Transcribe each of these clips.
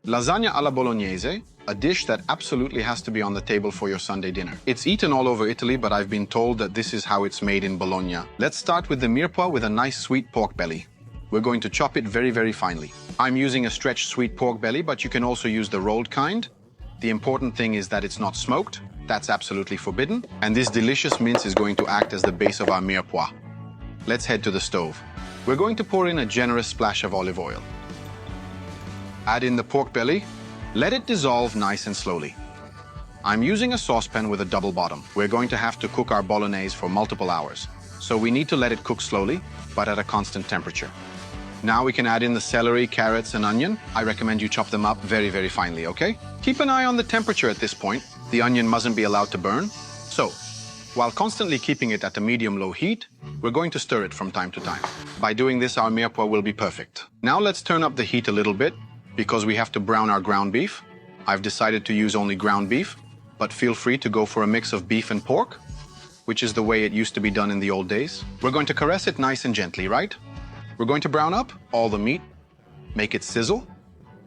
Lasagna alla Bolognese, a dish that absolutely has to be on the table for your Sunday dinner. It's eaten all over Italy, but I've been told that this is how it's made in Bologna. Let's start with the mirepoix with a nice sweet pork belly. We're going to chop it very, very finely. I'm using a stretched sweet pork belly, but you can also use the rolled kind. The important thing is that it's not smoked. That's absolutely forbidden. And this delicious mince is going to act as the base of our mirepoix. Let's head to the stove. We're going to pour in a generous splash of olive oil. Add in the pork belly. Let it dissolve nice and slowly. I'm using a saucepan with a double bottom. We're going to have to cook our bolognese for multiple hours. So we need to let it cook slowly, but at a constant temperature. Now we can add in the celery, carrots, and onion. I recommend you chop them up very, very finely, okay? Keep an eye on the temperature at this point. The onion mustn't be allowed to burn. So, while constantly keeping it at a medium-low heat, we're going to stir it from time to time. By doing this, our mirepoix will be perfect. Now let's turn up the heat a little bit, because we have to brown our ground beef. I've decided to use only ground beef, but feel free to go for a mix of beef and pork, which is the way it used to be done in the old days. We're going to caress it nice and gently, right? We're going to brown up all the meat, make it sizzle.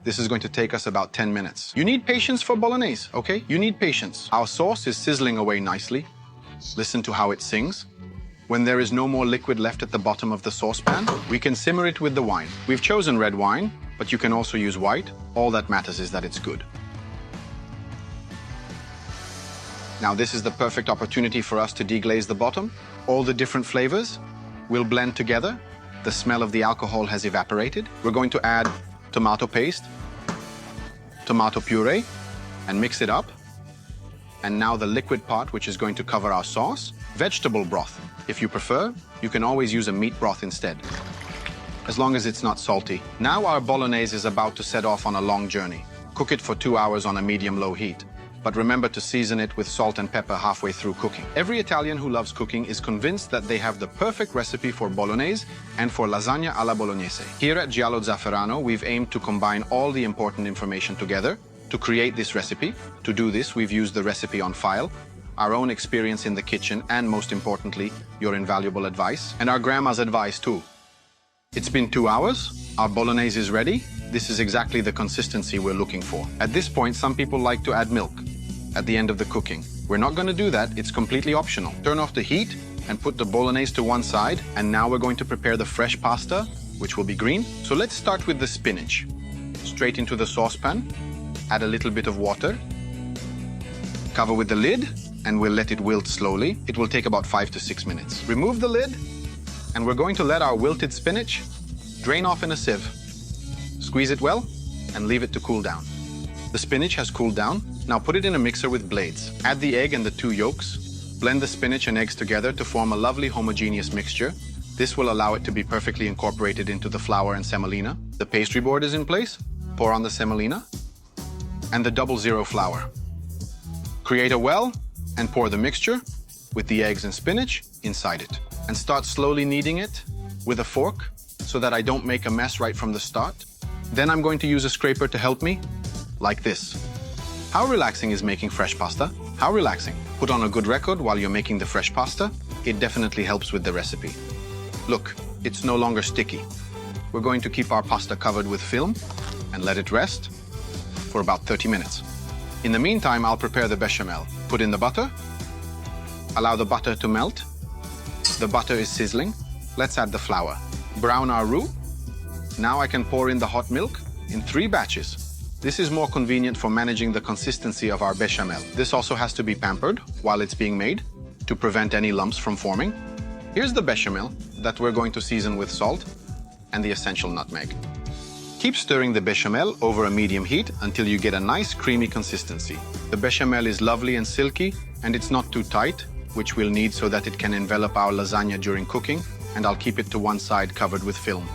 This is going to take us about 10 minutes. You need patience for bolognese, okay? You need patience. Our sauce is sizzling away nicely. Listen to how it sings. When there is no more liquid left at the bottom of the saucepan, we can simmer it with the wine. We've chosen red wine, but you can also use white. All that matters is that it's good. Now this is the perfect opportunity for us to deglaze the bottom. All the different flavors will blend together. The smell of the alcohol has evaporated. We're going to add tomato paste, tomato puree, and mix it up. And now the liquid part, which is going to cover our sauce. Vegetable broth. If you prefer, you can always use a meat broth instead, as long as it's not salty. Now our bolognese is about to set off on a long journey. Cook it for 2 hours on a medium-low heat. But remember to season it with salt and pepper halfway through cooking. Every Italian who loves cooking is convinced that they have the perfect recipe for bolognese and for lasagna alla bolognese. Here at Giallo Zafferano, we've aimed to combine all the important information together to create this recipe. To do this, we've used the recipe on file, our own experience in the kitchen, and most importantly, your invaluable advice, and our grandma's advice too. It's been 2 hours, our bolognese is ready. This is exactly the consistency we're looking for. At this point, some people like to add milk at the end of the cooking. We're not going to do that, it's completely optional. Turn off the heat and put the bolognese to one side, and now we're going to prepare the fresh pasta, which will be green. So let's start with the spinach. Straight into the saucepan, add a little bit of water, cover with the lid, and we'll let it wilt slowly. It will take about 5 to 6 minutes. Remove the lid, and we're going to let our wilted spinach drain off in a sieve. Squeeze it well, and leave it to cool down. The spinach has cooled down. Now put it in a mixer with blades. Add the egg and the 2 yolks. Blend the spinach and eggs together to form a lovely homogeneous mixture. This will allow it to be perfectly incorporated into the flour and semolina. The pastry board is in place. Pour on the semolina and the 00 flour. Create a well and pour the mixture with the eggs and spinach inside it. And start slowly kneading it with a fork so that I don't make a mess right from the start. Then I'm going to use a scraper to help me, like this. How relaxing is making fresh pasta? How relaxing. Put on a good record while you're making the fresh pasta. It definitely helps with the recipe. Look, it's no longer sticky. We're going to keep our pasta covered with film and let it rest for about 30 minutes. In the meantime, I'll prepare the bechamel. Put in the butter. Allow the butter to melt. The butter is sizzling. Let's add the flour. Brown our roux. Now I can pour in the hot milk in 3 batches. This is more convenient for managing the consistency of our bechamel. This also has to be pampered while it's being made to prevent any lumps from forming. Here's the bechamel that we're going to season with salt and the essential nutmeg. Keep stirring the bechamel over a medium heat until you get a nice creamy consistency. The bechamel is lovely and silky, and it's not too tight, which we'll need so that it can envelop our lasagna during cooking, and I'll keep it to one side covered with film.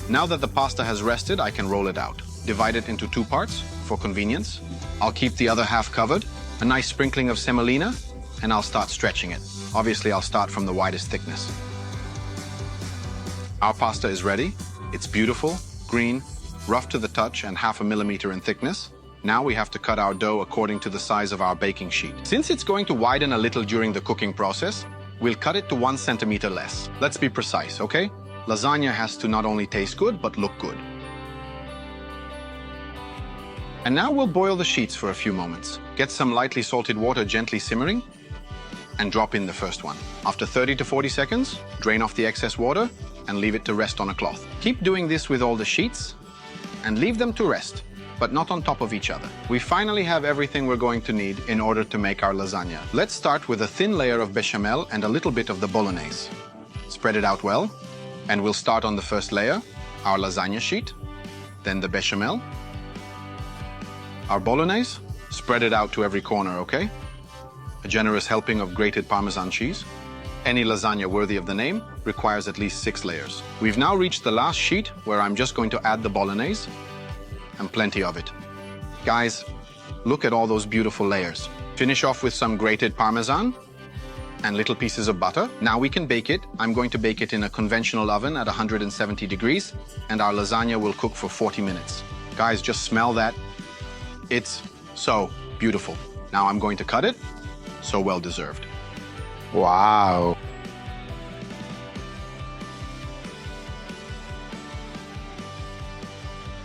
Now that the pasta has rested, I can roll it out. Divide it into 2 parts for convenience. I'll keep the other half covered, a nice sprinkling of semolina, and I'll start stretching it. Obviously, I'll start from the widest thickness. Our pasta is ready. It's beautiful, green, rough to the touch, and 0.5 millimeter in thickness. Now we have to cut our dough according to the size of our baking sheet. Since it's going to widen a little during the cooking process, we'll cut it to 1 centimeter less. Let's be precise, okay? Lasagna has to not only taste good, but look good. And now we'll boil the sheets for a few moments. Get some lightly salted water gently simmering and drop in the first one. After 30 to 40 seconds, drain off the excess water and leave it to rest on a cloth. Keep doing this with all the sheets and leave them to rest, but not on top of each other. We finally have everything we're going to need in order to make our lasagna. Let's start with a thin layer of bechamel and a little bit of the Bolognese. Spread it out well, and we'll start on the first layer, our lasagna sheet, then the bechamel, our Bolognese. Spread it out to every corner, okay? A generous helping of grated Parmesan cheese. Any lasagna worthy of the name requires at least 6 layers. We've now reached the last sheet where I'm just going to add the Bolognese, and plenty of it. Guys, look at all those beautiful layers. Finish off with some grated Parmesan and little pieces of butter. Now we can bake it. I'm going to bake it in a conventional oven at 170 degrees, and our lasagna will cook for 40 minutes. Guys, just smell that. It's so beautiful. Now I'm going to cut it. So well deserved. Wow.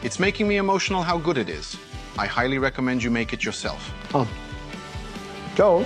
It's making me emotional how good it is. I highly recommend you make it yourself. Oh. Joe?